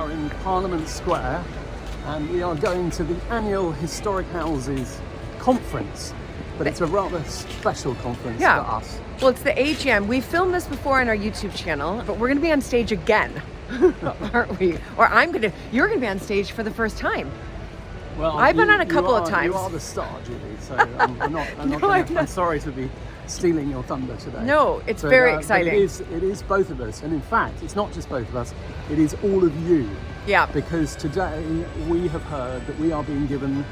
are in Parliament Square and we are going to the annual Historic Houses conference, but it's a rather special conference for us. Well, it's the AGM. We filmed this before on our YouTube channel, but we're going to be on stage again, aren't we? Or you're going to be on stage for the first time. Well, I've been on a couple of times. You are the star, Julie, so I'm sorry to be stealing your thunder today. No, it's very exciting. It is both of us, and in fact, it's not just both of us, it is all of you. Yeah. Because today we have heard that we are being given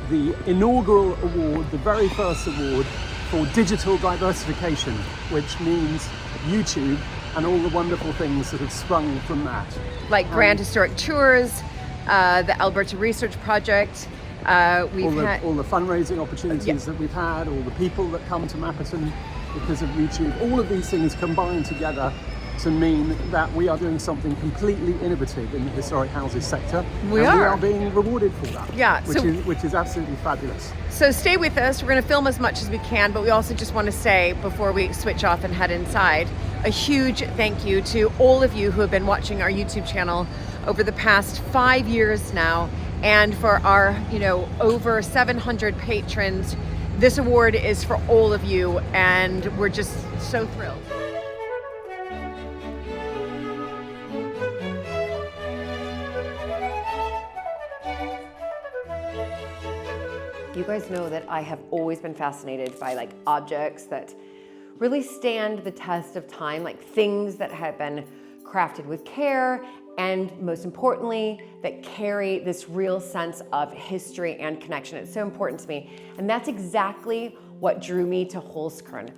the inaugural award, the very first award for digital diversification, which means YouTube and all the wonderful things that have sprung from that. Like Grand Historic Tours, the Alberta Research Project. All the fundraising opportunities that we've had, all the people that come to Mapperton because of YouTube, all of these things combine together to mean that we are doing something completely innovative in the historic houses sector. We are being rewarded for that, which is absolutely fabulous. So stay with us. We're going to film as much as we can, but we also just want to say, before we switch off and head inside, a huge thank you to all of you who have been watching our YouTube channel over the past 5 years now. And for our, over 700 patrons, this award is for all of you, and we're just so thrilled. You guys know that I have always been fascinated by objects that really stand the test of time, like things that have been crafted with care, and most importantly, that carry this real sense of history and connection. It's so important to me. And that's exactly what drew me to Holzkern.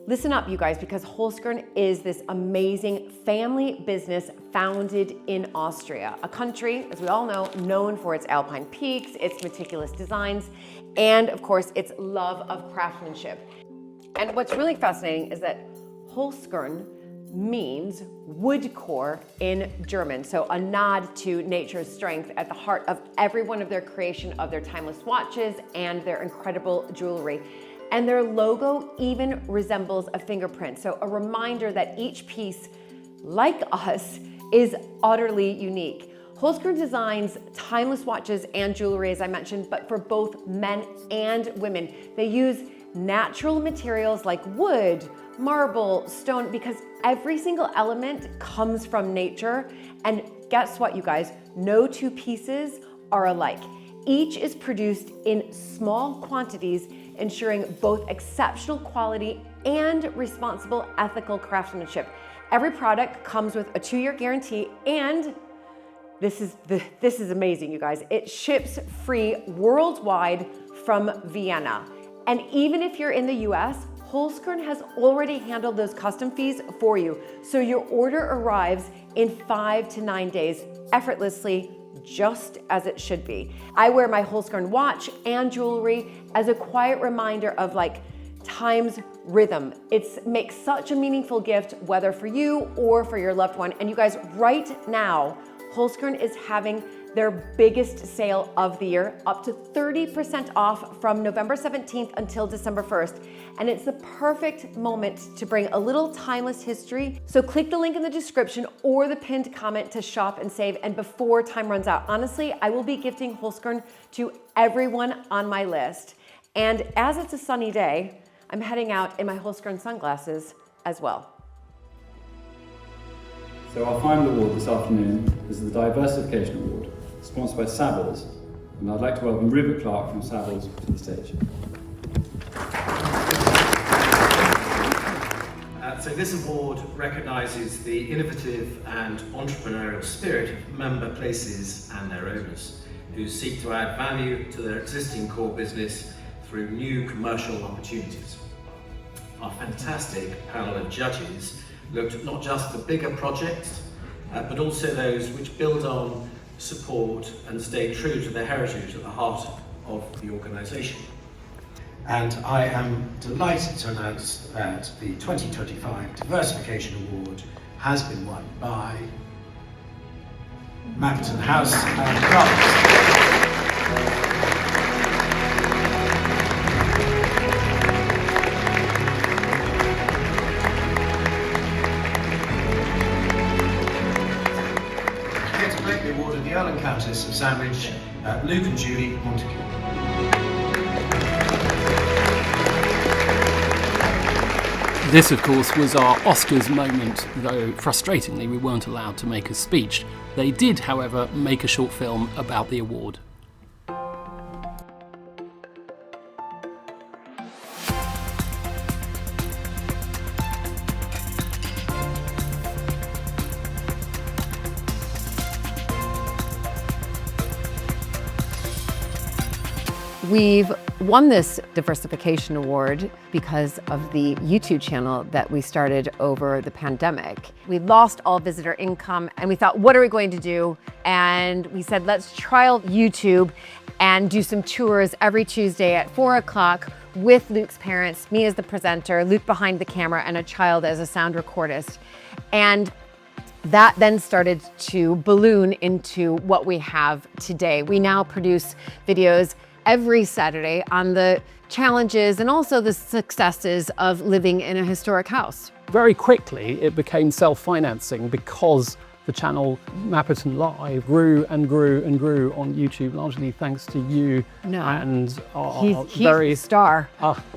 Listen up, you guys, because Holzkern is this amazing family business founded in Austria, a country, as we all know, known for its alpine peaks, its meticulous designs, and of course, its love of craftsmanship. And what's really fascinating is that Holzkern means wood core in German. So a nod to nature's strength at the heart of every one of their creation of their timeless watches and their incredible jewelry. And their logo even resembles a fingerprint. So a reminder that each piece, like us, is utterly unique. Holzkern designs timeless watches and jewelry, as I mentioned, but for both men and women. They use natural materials like wood, marble, stone, because every single element comes from nature. And guess what, you guys? No two pieces are alike. Each is produced in small quantities, ensuring both exceptional quality and responsible ethical craftsmanship. Every product comes with a 2-year guarantee, and this is amazing, you guys. It ships free worldwide from Vienna. And even if you're in the US, Holzkern has already handled those custom fees for you. So your order arrives in 5 to 9 days, effortlessly, just as it should be. I wear my Holzkern watch and jewelry as a quiet reminder of time's rhythm. It makes such a meaningful gift, whether for you or for your loved one. And you guys, right now, Holzkern is having their biggest sale of the year, up to 30% off from November 17th until December 1st. And it's the perfect moment to bring a little timeless history. So click the link in the description or the pinned comment to shop and save. And before time runs out, honestly, I will be gifting Holzkern to everyone on my list. And as it's a sunny day, I'm heading out in my Holzkern sunglasses as well. So our final award this afternoon is the Diversification Award, sponsored by Savills, and I'd like to welcome Rupert Clark from Savills to the stage. So this award recognises the innovative and entrepreneurial spirit of member places and their owners, who seek to add value to their existing core business through new commercial opportunities. Our fantastic panel of judges looked at not just the bigger projects, but also those which build on, support and stay true to the heritage at the heart of the organisation. And I am delighted to announce that the 2025 Diversification Award has been won by Mapperton House and Countess. some sandwich. Luke and Julie Montague. This, of course, was our Oscars moment, though frustratingly we weren't allowed to make a speech. They did, however, make a short film about the award. We've won this diversification award because of the YouTube channel that we started over the pandemic. We lost all visitor income and we thought, what are we going to do? And we said, let's trial YouTube and do some tours every Tuesday at 4 o'clock with Luke's parents, me as the presenter, Luke behind the camera, and a child as a sound recordist. And that then started to balloon into what we have today. We now produce videos every Saturday on the challenges and also the successes of living in a historic house. Very quickly, it became self-financing because the channel Mapperton Live grew and grew and grew on YouTube, largely thanks to you and our He's star.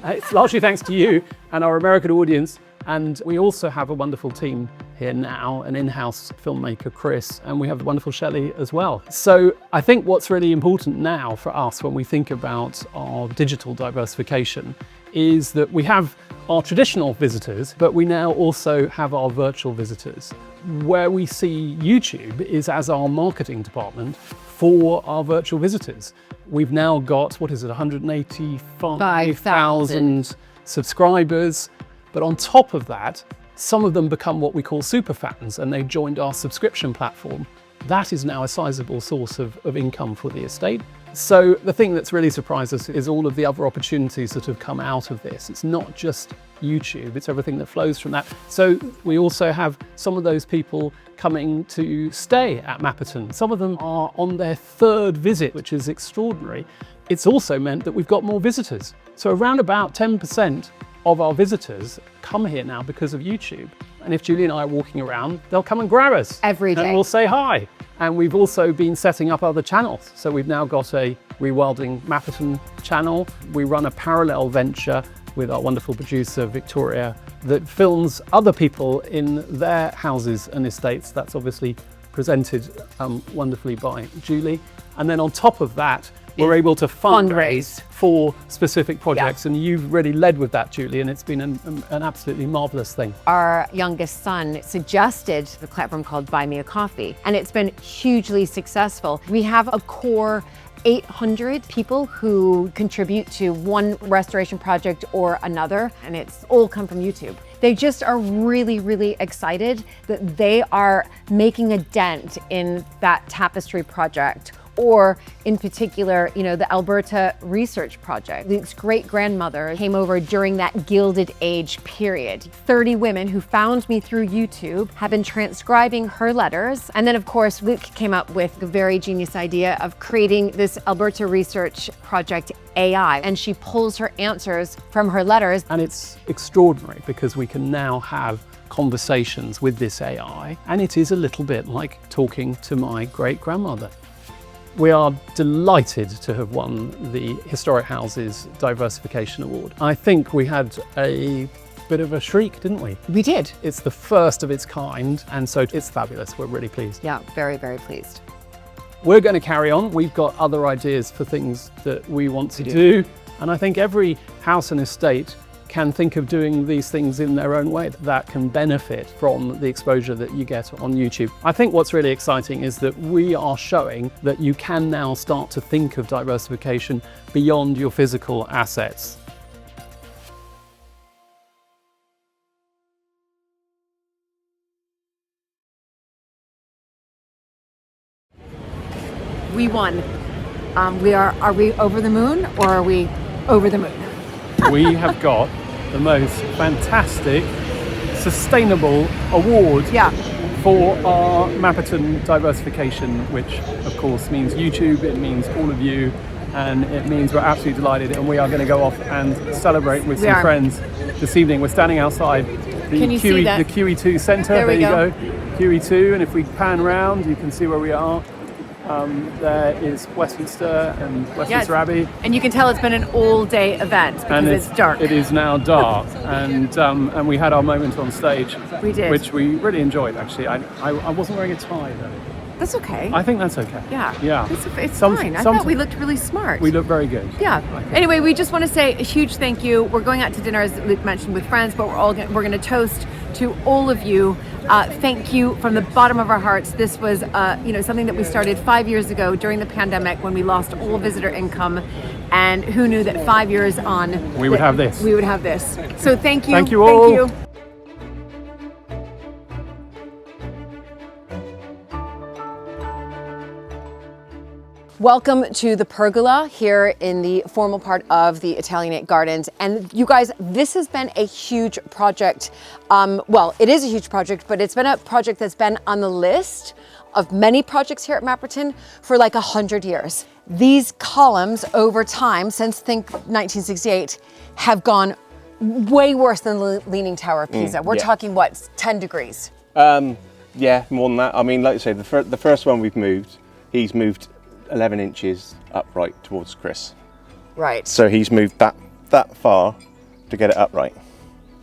It's largely thanks to you and our American audience. And we also have a wonderful team here now, an in-house filmmaker, Chris, and we have the wonderful Shelley as well. So I think what's really important now for us when we think about our digital diversification is that we have our traditional visitors, but we now also have our virtual visitors. Where we see YouTube is as our marketing department for our virtual visitors. We've now got, 185,000 subscribers. But on top of that, some of them become what we call super fans and they joined our subscription platform. That is now a sizable source of income for the estate. So the thing that's really surprised us is all of the other opportunities that have come out of this. It's not just YouTube, it's everything that flows from that. So we also have some of those people coming to stay at Mapperton. Some of them are on their third visit, which is extraordinary. It's also meant that we've got more visitors. So around about 10% of our visitors come here now because of YouTube. And if Julie and I are walking around, they'll come and grab us. Every day. And we'll say hi. And we've also been setting up other channels. So we've now got a Rewilding Mapperton channel. We run a parallel venture with our wonderful producer, Victoria, that films other people in their houses and estates. That's obviously presented wonderfully by Julie. And then on top of that, we're able to fundraise for specific projects. And you've really led with that, Julie, and it's been an absolutely marvelous thing. Our youngest son suggested the platform called Buy Me a Coffee, and it's been hugely successful. We have a core 800 people who contribute to one restoration project or another, and it's all come from YouTube. They just are really, really excited that they are making a dent in that tapestry project, or in particular, the Alberta Research Project. Luke's great-grandmother came over during that Gilded Age period. 30 women who found me through YouTube have been transcribing her letters. And then of course, Luke came up with the very genius idea of creating this Alberta Research Project AI. And she pulls her answers from her letters. And it's extraordinary because we can now have conversations with this AI. And it is a little bit like talking to my great-grandmother. We are delighted to have won the Historic Houses Diversification Award. I think we had a bit of a shriek, didn't we? We did. It's the first of its kind, and so it's fabulous. We're really pleased. Yeah, very, very pleased. We're going to carry on. We've got other ideas for things that we want to do, and I think every house and estate can think of doing these things in their own way that can benefit from the exposure that you get on YouTube. I think what's really exciting is that we are showing that you can now start to think of diversification beyond your physical assets. We won. Are we over the moon, or are we over the moon? We have got the most fantastic sustainable award for our Mapperton diversification, which of course means YouTube, it means all of you, and it means we're absolutely delighted, and we are going to go off and celebrate with some friends this evening. We're standing outside the QE2 centre. There you go, QE2, and if we pan around you can see where we are. There is Westminster and Westminster Abbey. And you can tell it's been an all-day event because it's dark. It is now dark, and we had our moment on stage. We did. Which we really enjoyed, actually. I wasn't wearing a tie, though. That's okay. I think that's okay. Yeah. It's fine. I thought we looked really smart. We look very good. Yeah. Anyway, we just want to say a huge thank you. We're going out to dinner, as Luke mentioned, with friends, but we're going to toast to all of you. Thank you from the bottom of our hearts. This was, something that we started 5 years ago during the pandemic when we lost all visitor income, and who knew that 5 years on we would have this. We would have this. So thank you. Thank you all. Thank you. Welcome to the pergola here in the formal part of the Italianate Gardens. And you guys, this has been a huge project. Well, it is a huge project, but it's been a project that's been on the list of many projects here at Mapperton for like 100 years. These columns over time, since think 1968, have gone way worse than the Leaning Tower of Pisa. We're talking, what, 10 degrees? Yeah, more than that. I mean, like I say, the first one we've moved, he's moved 11 inches upright towards Chris. Right. So he's moved that far to get it upright.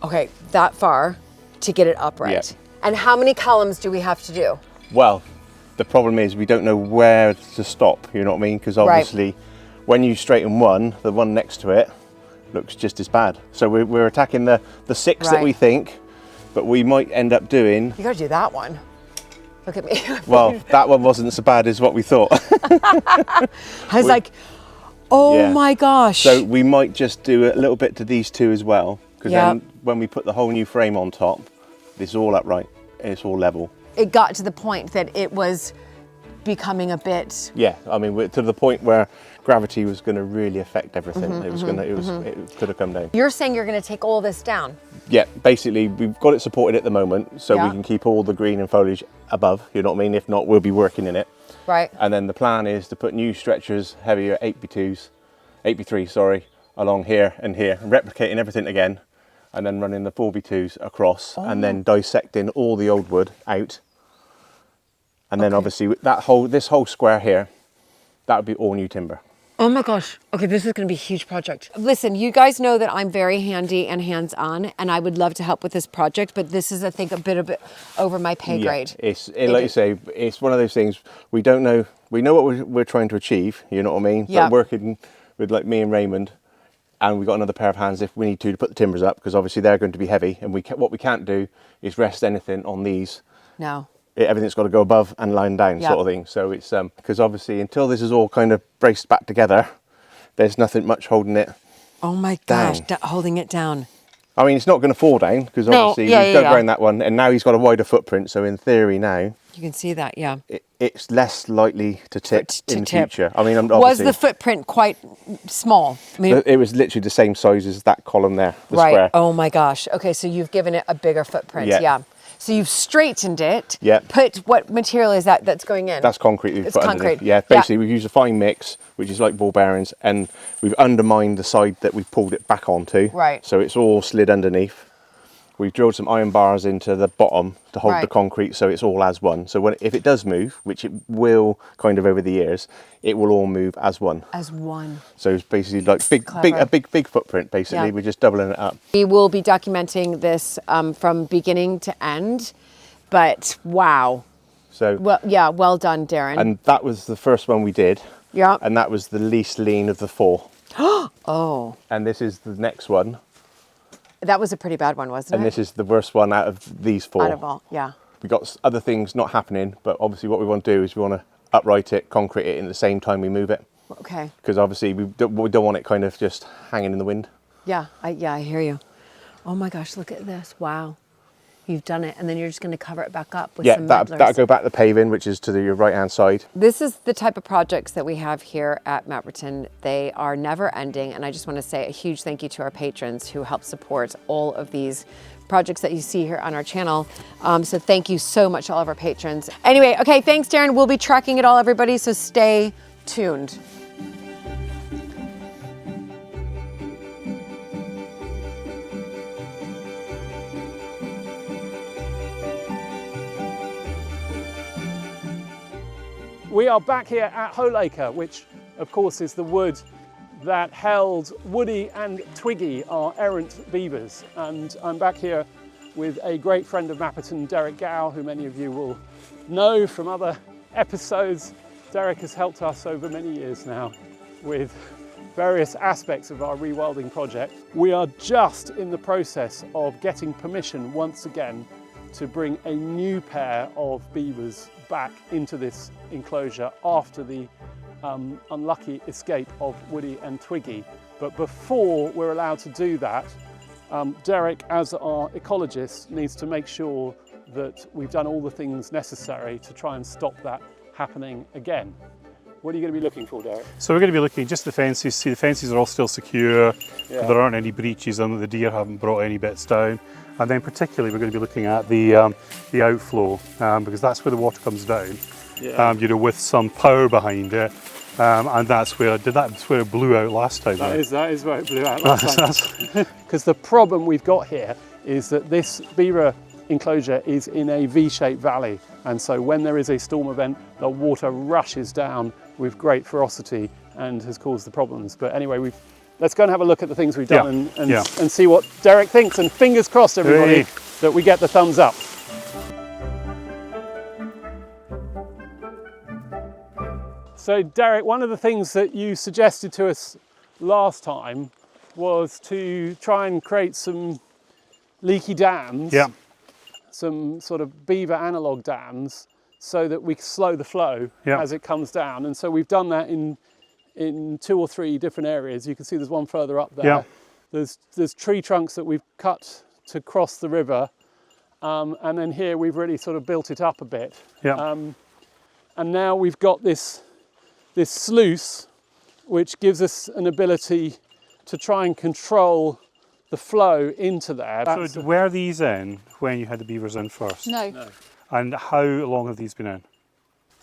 Okay, that far to get it upright. Yep. And how many columns do we have to do? Well, the problem is we don't know where to stop, you know what I mean? Because obviously when you straighten one, the one next to it looks just as bad. So we're attacking the six that we think, but we might end up doing... You gotta do that one. Look at me. Well, that one wasn't so bad as what we thought. I was like, oh my gosh. So we might just do a little bit to these two as well, because then when we put the whole new frame on top, it's all upright, it's all level. It got to the point that it was becoming a bit... Yeah, I mean, to the point where gravity was going to really affect everything. It could have come down. You're saying you're going to take all this down? Yeah, basically we've got it supported at the moment, so we can keep all the green and foliage above, you know what I mean? If not, we'll be working in it. Right. And then the plan is to put new stretchers, heavier 8x3, sorry, along here and here, replicating everything again, and then running the 4x2s across, and then dissecting all the old wood out. And then obviously this whole square here, that would be all new timber. Oh my gosh. Okay, this is going to be a huge project. Listen, you guys know that I'm very handy and hands-on, and I would love to help with this project, but this is, I think, a bit over my pay grade. It's like you say, it's one of those things, we don't know, we know what we're trying to achieve, you know what I mean? But working with like me and Raymond, and we've got another pair of hands if we need to put the timbers up, because obviously they're going to be heavy, and what we can't do is rest anything on these. No. Everything's got to go above and line down, sort of thing. So it's because obviously until this is all kind of braced back together, there's nothing much holding it. Oh my gosh, holding it down. I mean, it's not going to fall down because obviously we've dug around that one, and now he's got a wider footprint. So in theory now, you can see that, it's less likely to tip in the future. I mean, was the footprint quite small? I mean, it was literally the same size as that column there, the square. Oh my gosh. Okay, so you've given it a bigger footprint. Yeah. So you've straightened it. Yeah. Put what material is that's going in? That's concrete. It's concrete. Yeah. Basically, we've used a fine mix, which is like ball bearings, and we've undermined the side that we've pulled it back onto. Right. So it's all slid underneath. We've drilled some iron bars into the bottom to hold the concrete, so it's all as one. So if it does move, which it will kind of over the years, it will all move as one. As one. So it's basically like a big footprint. Basically, we're just doubling it up. We will be documenting this from beginning to end, but wow. So well done, Darren. And that was the first one we did. Yeah. And that was the least lean of the four. Oh. And this is the next one. That was a pretty bad one, wasn't it? And this is the worst one out of these four. Out of all, yeah. We've got other things not happening, but obviously what we want to do is we want to upright it, concrete it in the same time we move it. Okay. Because obviously we don't want it kind of just hanging in the wind. Yeah, I hear you. Oh my gosh, look at this. Wow. You've done it, and then you're just going to cover it back up with some medlars. That'll go back to paving, which is to your right-hand side. This is the type of projects that we have here at Mapperton. They are never ending, and I just want to say a huge thank you to our patrons who help support all of these projects that you see here on our channel. So thank you so much to all of our patrons. Anyway, okay, thanks, Darren. We'll be tracking it all, everybody, so stay tuned. We are back here at Holeacre, which of course is the wood that held Woody and Twiggy, our errant beavers. And I'm back here with a great friend of Mapperton, Derek Gow, who many of you will know from other episodes. Derek has helped us over many years now with various aspects of our rewilding project. We are just in the process of getting permission once again to bring a new pair of beavers back into this enclosure after the unlucky escape of Woody and Twiggy. But before we're allowed to do that, Derek, as our ecologist, needs to make sure that we've done all the things necessary to try and stop that happening again. What are you going to be looking for, Derek? So we're going to be looking at just the fences. See, the fences are all still secure. Yeah. There aren't any breaches on them. The deer haven't brought any bits down. And then particularly we're going to be looking at the outflow, because that's where the water comes down. Yeah. You know, with some power behind it. And that's where it blew out last time. That is where it blew out last time. Because the problem we've got here is that this beaver enclosure is in a V-shaped valley, and so when there is a storm event, the water rushes down with great ferocity and has caused the problems. But anyway, let's go and have a look at the things we've done and see what Derek thinks, and fingers crossed, everybody, that we get the thumbs up. So Derek, one of the things that you suggested to us last time was to try and create some leaky dams, some sort of beaver analog dams, so that we slow the flow as it comes down. And so we've done that in 2 or 3 different areas. You can see there's one further up there. There's tree trunks that we've cut to cross the river, and then here we've really sort of built it up a bit. And now we've got this sluice, which gives us an ability to try and control the flow into there. So were these in when you had the beavers in first? No. And how long have these been in?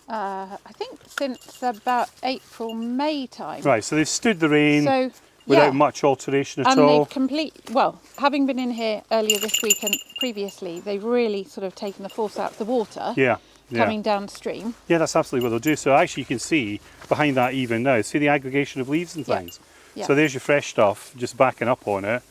I think since about April, May time. Right, so they've stood the rain So, without much alteration at and all. they've having been in here earlier this week and previously, they've really sort of taken the force out of the water coming downstream. Yeah, that's absolutely what they'll do. So actually you can see behind that even now, see the aggregation of leaves and things. So there's your fresh stuff just backing up on it.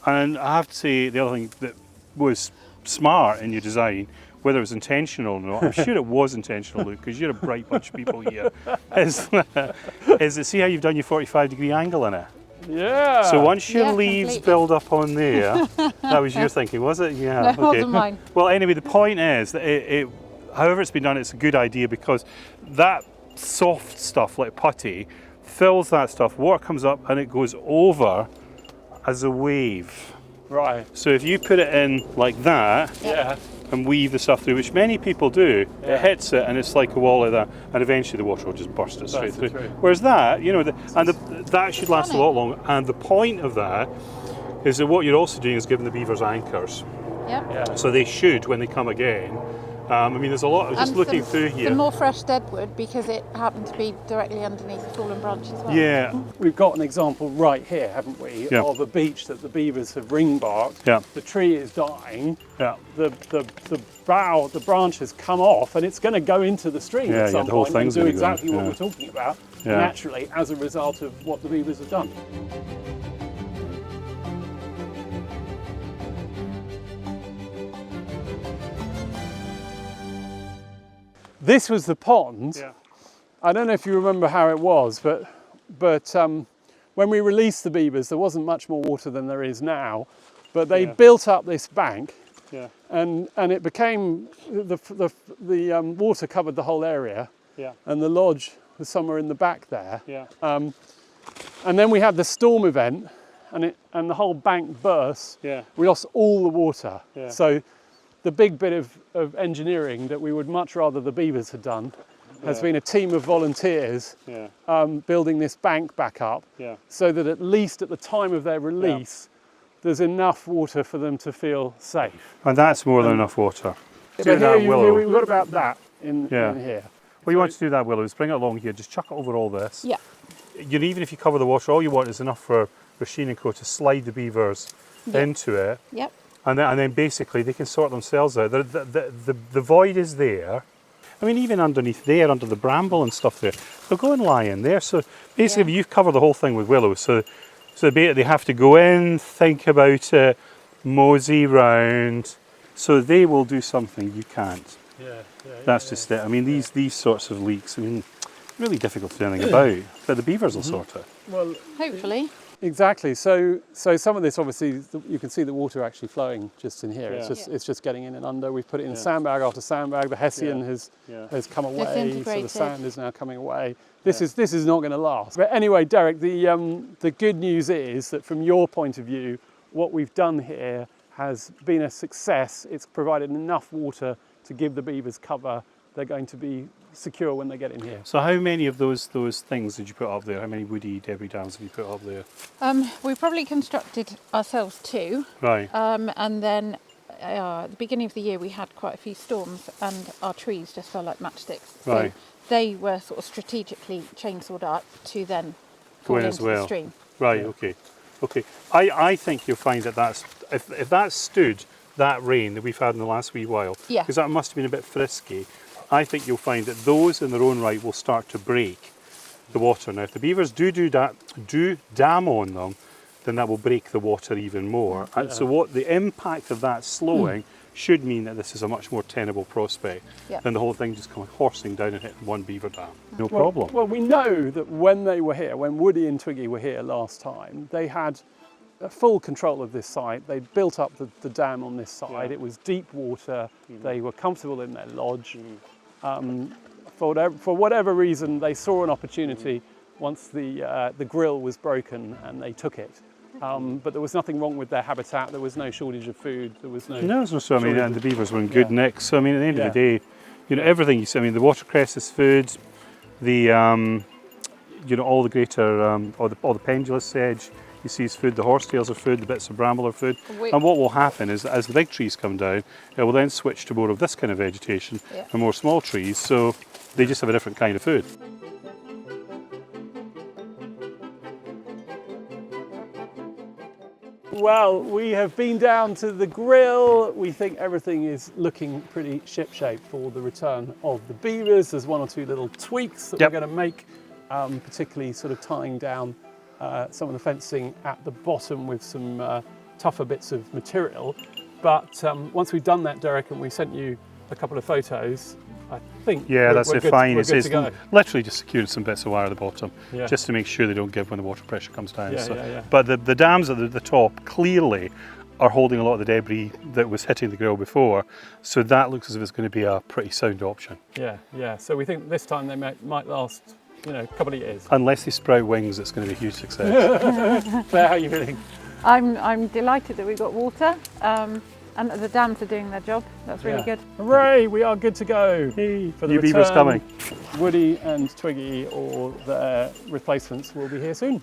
And I have to say, the other thing that was smart in your design, whether it was intentional or not, I'm sure it was intentional, Luke, because you're a bright bunch of people here, is that see how you've done your 45-degree angle in it? Yeah. So once your leaves completely. build up on there, that was your thinking, was it? Yeah. No, it wasn't mine. Well, anyway, the point is that however it's been done, it's a good idea, because that soft stuff like putty fills that stuff, water comes up and it goes over as a wave. Right. So if you put it in like that and weave the stuff through, which many people do, it hits it and it's like a wall like that, and eventually the water will just burst it straight through. Whereas that, you know, that should last a lot longer. And the point of that is that what you're also doing is giving the beavers anchors. So they should, when they come again, I mean, there's a lot of just looking through here. Some more fresh deadwood, because it happened to be directly underneath the fallen branch as well. Yeah. We've got an example right here, haven't we, of a beech that the beavers have ring barked. The tree is dying. The branch has come off, and it's going to go into the stream at some point and do exactly what we're talking about, naturally, as a result of what the beavers have done. This was the pond. I don't know if you remember how it was, but when we released the beavers, there wasn't much more water than there is now. But they built up this bank, and it became the water covered the whole area, and the lodge was somewhere in the back there. And then we had the storm event, and the whole bank burst. We lost all the water. So the big bit of engineering that we would much rather the beavers had done has been a team of volunteers building this bank back up, so that at least at the time of their release, there's enough water for them to feel safe. And that's more than enough water. But here we've got about that in here. What you want to do that, Willow, is bring it along here, just chuck it over all this. Yeah. Even if you cover the water, all you want is enough for Rasheen & Co to slide the beavers into it. Yep. And then basically they can sort themselves out. The void is there. I mean, even underneath there, under the bramble and stuff there, they'll go and lie in there. So basically, you've covered the whole thing with willows. So they have to go in, think about it, mosey round. So they will do something you can't. That's just it. I mean, these sorts of leaks, I mean, really difficult to do anything about. But the beavers will sort it. Well, Hopefully. exactly. So some of this, obviously, you can see the water actually flowing just in here. Yeah. It's just getting in and under. We've put it in sandbag after sandbag. The Hessian has come away, so the Disintegrated. sand is now coming away. This is not going to last. But anyway, Derek, the good news is that from your point of view, what we've done here has been a success. It's provided enough water to give the beavers cover. They're going to be secure when they get in here. So how many of those things did you put up there? How many woody debris dams have you put up there? We probably constructed ourselves 2. Right. And then at the beginning of the year we had quite a few storms and our trees just fell like matchsticks. So Right. they were sort of strategically chainsawed up to then Go fall in into as well. the stream. Right, okay. I think you'll find that if that stood that rain that we've had in the last wee while, Yeah. because that must have been a bit frisky, I think you'll find that those in their own right will start to break the water. Now, if the beavers do dam on them, then that will break the water even more. And so what the impact of that slowing should mean that this is a much more tenable prospect than the whole thing just coming horsing down and hitting one beaver dam. No problem. Well, we know that when they were here, when Woody and Twiggy were here last time, they had full control of this site. They built up the dam on this side. Yeah. It was deep water. They were comfortable in their lodge. For whatever reason, they saw an opportunity once the grill was broken, and they took it. But there was nothing wrong with their habitat. There was no shortage of food. There was no. No, so I mean, and the beavers were in good nick. So I mean, at the end of the day, you know, everything you see. I mean, the watercress is food. The you know, all the greater all the pendulous sedge you see is food. The horsetails are food. The bits of bramble are food. And what will happen is, as the big trees come down, it will then switch to more of this kind of vegetation and more small trees. So they just have a different kind of food. Well, we have been down to the grill. We think everything is looking pretty shipshape for the return of the beavers. There's one or two little tweaks that we're going to make, particularly sort of tying down some of the fencing at the bottom with some tougher bits of material. But once we've done that, Derek, and we sent you a couple of photos, I think that's we're it. good, Fine. We're good to go. Literally just secured some bits of wire at the bottom, just to make sure they don't give when the water pressure comes down. But the dams at the top clearly are holding a lot of the debris that was hitting the grill before, so that looks as if it's going to be a pretty sound option. Yeah. So we think this time they might last, you know, a couple of years. Unless they sprout wings, it's going to be a huge success. Claire, how are you feeling? I'm delighted that we got water. And the dams are doing their job. That's really good. Hooray, we are good to go. For the New beavers return. coming. Woody and Twiggy, or their replacements, will be here soon.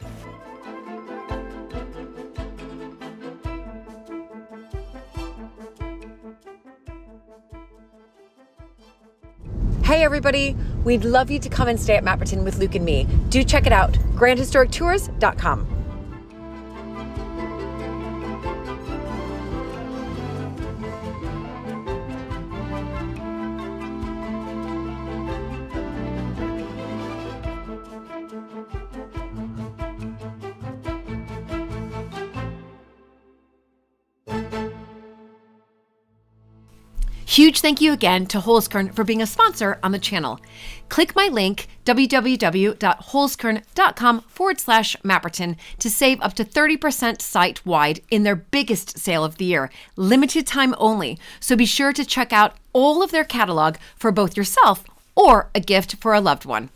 Hey everybody, we'd love you to come and stay at Mapperton with Luke and me. Do check it out, grandhistorictours.com. Huge thank you again to Holskern for being a sponsor on the channel. Click my link, www.holskern.com/Mapperton, to save up to 30% site-wide in their biggest sale of the year, limited time only. So be sure to check out all of their catalog for both yourself or a gift for a loved one.